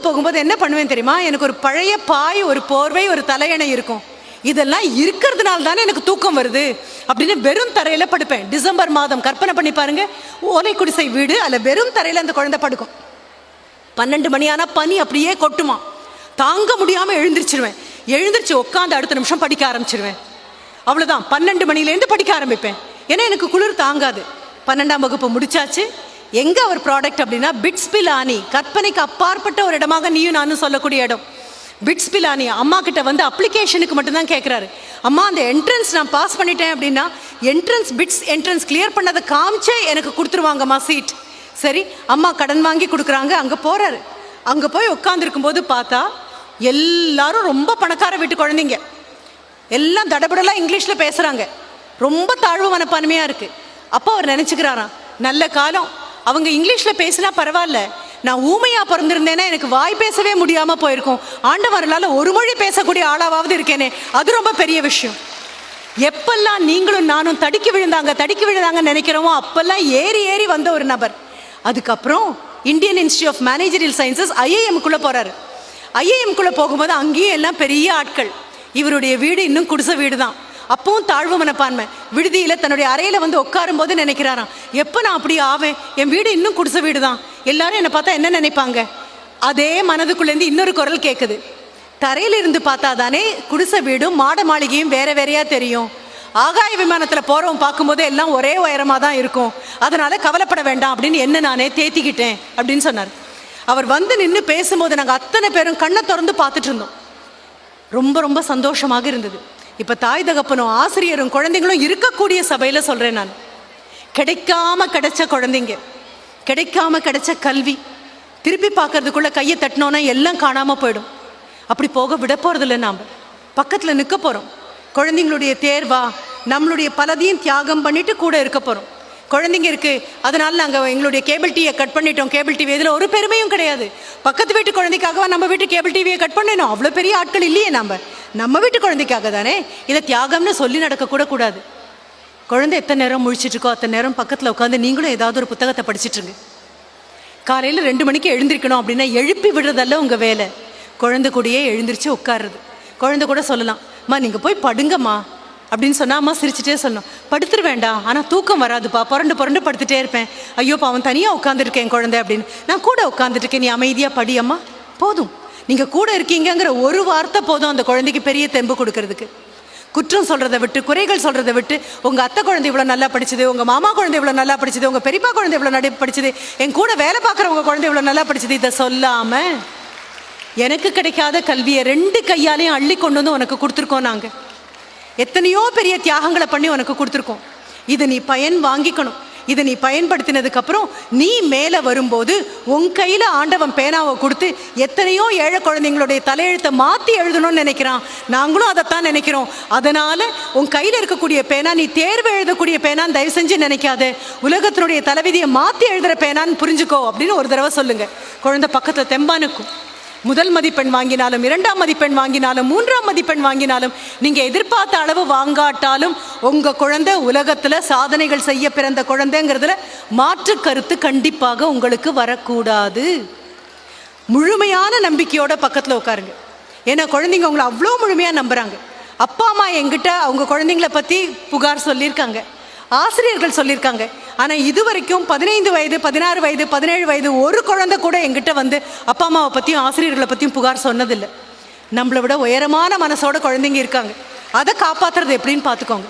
போகும்போது என்ன பண்ணுவேன் தெரியுமா? எனக்கு ஒரு பழைய பாய், ஒரு போர்வை, ஒரு தலையணை இருக்கும். இதெல்லாம் இருக்கிறதுனால தானே எனக்கு தூக்கம் வருது அப்படின்னு வெறும் தரையில படுப்பேன். டிசம்பர் மாதம் கற்பனை பண்ணி பாருங்க, ஓலை குடிசை வீடு, அதில் வெறும் தரையில அந்த குழந்தை படுக்கும். 12 மணி ஆனா பனி அப்படியே கொட்டுமா, தாங்க முடியாம எழுந்திரிச்சிருவேன். எழுந்திரிச்சு உட்காந்து அடுத்த நிமிஷம் படிக்க ஆரம்பிச்சிருவேன். அவ்வளவுதான், 12 மணிலேருந்து படிக்க ஆரம்பிப்பேன். ஏன்னா எனக்கு குளிர் தாங்காது. 12ஆம் வகுப்பு முடிச்சாச்சு. எங்க ஒரு ப்ராடக்ட் அப்படின்னா பிட்ஸ் பிலானி, கற்பனைக்கு அப்பாற்பட்ட ஒரு இடமாக நீயும் நானும் சொல்லக்கூடிய இடம். பிட்ஸ் பிலானி அம்மா கிட்ட வந்து அப்ளிகேஷனுக்கு மட்டும்தான் கேட்குறாரு. அம்மா அந்த என்ட்ரன்ஸ் நான் பாஸ் பண்ணிட்டேன் அப்படின்னா என்ட்ரன்ஸ், பிட்ஸ் என்ட்ரன்ஸ் கிளியர் பண்ணதை காமிச்சே எனக்கு கொடுத்துருவாங்கம்மா சீட். சரி, அம்மா கடன் வாங்கி கொடுக்குறாங்க. அங்கே போகிறாரு. அங்கே போய் உட்காந்துருக்கும் போது பார்த்தா எல்லாரும் ரொம்ப பணக்கார வீட்டு குழந்தைங்க, எல்லாம் தடபடலாம் இங்கிலீஷில் பேசுகிறாங்க. ரொம்ப தாழ்வு மனப்பான்மையாக இருக்குது. அப்போ அவர் நினச்சிக்கிறாராம், நல்ல காலம், அவங்க இங்கிலீஷில் பேசினா பரவாயில்ல, நான் ஊமையாக பிறந்திருந்தேன்னா எனக்கு வாய் பேசவே முடியாமல் போயிருக்கும். ஆண்டவர்களால் ஒரு மொழி பேசக்கூடிய ஆளாவது இருக்கேனே, அது ரொம்ப பெரிய விஷயம். எப்பெல்லாம் நீங்களும் நானும் தடுக்கி விழுந்தாங்க நினைக்கிறோமோ அப்பெல்லாம் ஏறி ஏறி வந்த ஒரு நபர். அதுக்கப்புறம் Indian Institute of Managerial Sciences IIM-குள்ளே போகிறாரு. IIM-குள்ளே போகும்போது அங்கேயும் எல்லாம் பெரிய ஆட்கள். இவருடைய வீடு இன்னும் குடிசை வீடு தான். அப்பவும் தாழ்வு மனப்பான்மை. விடுதியில் தன்னுடைய அறையில் வந்து உட்காரும் போது நினைக்கிறாராம், எப்போ நான் அப்படி ஆவேன், என் வீடு இன்னும் குடிசை வீடு தான், எல்லாரும் என்னை பார்த்தா என்ன நினைப்பாங்க. அதே மனதுக்குள்ளேருந்து இன்னொரு குரல் கேட்குது, தரையிலிருந்து பார்த்தா தானே குடிசை வீடும் மாட மாளிகையும் வேற வேறையா தெரியும். ஆகாய விமானத்தில் போகிறவன் பார்க்கும்போது எல்லாம் ஒரே உயரமாக தான் இருக்கும், அதனால கவலைப்பட வேண்டாம் அப்படின்னு என்ன நானே தேத்திக்கிட்டேன் அப்படின்னு சொன்னார். அவர் வந்து நின்று பேசும்போது நாங்கள் அத்தனை பேரும் கண்ணை திறந்து பார்த்துட்டு இருந்தோம். ரொம்ப ரொம்ப சந்தோஷமாக இருந்தது. இப்போ தாய் தகப்பனும் ஆசிரியரும் குழந்தைங்களும் இருக்கக்கூடிய சபையில் சொல்கிறேன் நான், கிடைக்காம கிடைச்ச குழந்தைங்க, கிடைக்காம கிடைச்ச கல்வி திருப்பி பார்க்கறதுக்குள்ளே கையை தட்டினோன்னா எல்லாம் காணாமல் போயிடும். அப்படி போக விட போகிறதில்ல. நாம் பக்கத்தில் நிற்க போகிறோம். குழந்தைங்களுடைய தேர்வா நம்மளுடைய பலதையும் தியாகம் பண்ணிட்டு கூட இருக்க போகிறோம். குழந்தைங்க இருக்குது, அதனால நாங்கள் எங்களுடைய கேபிள் டிவியை கட் பண்ணிட்டோம். கேபிள் டிவி இதில் ஒரு பெருமையும் கிடையாது. பக்கத்து வீட்டு குழந்தைக்காகவா நம்ம வீட்டு கேபிள் டிவியை கட் பண்ணினோம்? அவ்வளோ பெரிய ஆட்கள் இல்லையே. நம்ம வீட்டு குழந்தைக்காக தானே. இதை தியாகம்னு சொல்லி நடக்கக்கூட கூடாது. குழந்தை எத்தனை நேரம் முழிச்சிட்ருக்கோ அத்தனை நேரம் பக்கத்தில் உட்காந்து நீங்களும் ஏதாவது ஒரு புத்தகத்தை படிச்சுட்ருங்க. காலையில் 2 மணிக்கு எழுந்திருக்கணும் அப்படின்னா எழுப்பி விடுறதல்ல உங்கள் வேலை. குழந்தை கூடயே எழுந்திரிச்சு உட்காருறது. குழந்தை கூட சொல்லலாம், அம்மா நீங்கள் போய் படுங்கம்மா அப்படின்னு சொன்னால் அம்மா சிரிச்சுட்டே சொல்லணும், படுத்துரு வேண்டாம், ஆனால் தூக்கம் வராதுப்பா, புரண்டு படுத்துட்டே இருப்பேன், ஐயோப்பா அவன் தனியாக உட்காந்துருக்கேன் குழந்தை அப்படின்னு. நான் கூட உட்காந்துருக்கேன், நீ அமைதியாக படி அம்மா, போதும். நீங்கள் கூட இருக்கீங்கிற ஒரு வார்த்தை போதும் அந்த குழந்தைக்கு பெரிய தெம்பு கொடுக்கறதுக்கு. குற்றம் சொல்கிறத விட்டு, குறைகள் சொல்கிறத விட்டு, உங்கள் அத்தை குழந்தை இவ்வளோ நல்லா படிச்சது, உங்கள் மாமா குழந்தை இவ்வளோ நல்லா படிச்சது, உங்கள் பெரியப்பா குழந்தை இவ்வளோ நல்லா படிச்சது, என் கூட வேலை பார்க்குறவங்க குழந்தை இவ்வளோ நல்லா படிச்சது, இதை சொல்லாமல் எனக்கு கிடைக்காத கல்வியை 2 கையாலையும் அள்ளி கொண்டு வந்து உனக்கு கொடுத்துருக்கோம். நாங்கள் எத்தனையோ பெரிய தியாகங்களை பண்ணி உனக்கு கொடுத்துருக்கோம். இதை நீ வாங்கிக்கணும். இதை நீ பயன்படுத்தினதுக்கப்புறம் நீ மேலே வரும்போது உன் கையில் ஆண்டவன் பேனாவை கொடுத்து எத்தனையோ ஏழை குழந்தைங்களுடைய தலையெழுத்தை மாற்றி எழுதணும்னு நினைக்கிறான். நாங்களும் அதைத்தான் நினைக்கிறோம். அதனால் உன் கையில் இருக்கக்கூடிய பேனா நீ தேர்வு எழுதக்கூடிய பேனான்னு தயவு செஞ்சு நினைக்காது, உலகத்தினுடைய தலைவிதியை மாற்றி எழுதுகிற பேனான்னு புரிஞ்சுக்கோ அப்படின்னு ஒரு தடவை சொல்லுங்கள். குழந்தை பக்கத்தில் தெம்பானுக்கும். முதல் மதிப்பெண் வாங்கினாலும், 2ஆம் மதிப்பெண் வாங்கினாலும், 3ஆம் மதிப்பெண் வாங்கினாலும், நீங்கள் எதிர்பார்த்த அளவு வாங்காட்டாலும் உங்கள் குழந்தை உலகத்தில் சாதனைகள் செய்ய பிறந்த குழந்தைங்கிறதுல மாற்று கருத்து கண்டிப்பாக உங்களுக்கு வரக்கூடாது. முழுமையான நம்பிக்கையோட பக்கத்தில் உட்காருங்க. ஏன்னா குழந்தைங்க உங்களை அவ்வளோ முழுமையாக நம்புகிறாங்க. அப்பா அம்மா எங்கிட்ட அவங்க குழந்தைங்கள பற்றி புகார் சொல்லியிருக்காங்க, ஆசிரியர்கள் சொல்லியிருக்காங்க. ஆனால் இது வரைக்கும் 15 வயது, 16 வயது, 17 வயது ஒரு குழந்தை கூட எங்கிட்ட வந்து அப்பா அம்மாவை பற்றியும் ஆசிரியர்களை பற்றியும் புகார் சொன்னதில்லை. நம்மளை விட உயரமான மனசோட குழந்தைங்க இருக்காங்க. அதை காப்பாற்றுறது எப்படின்னு பார்த்துக்கோங்க.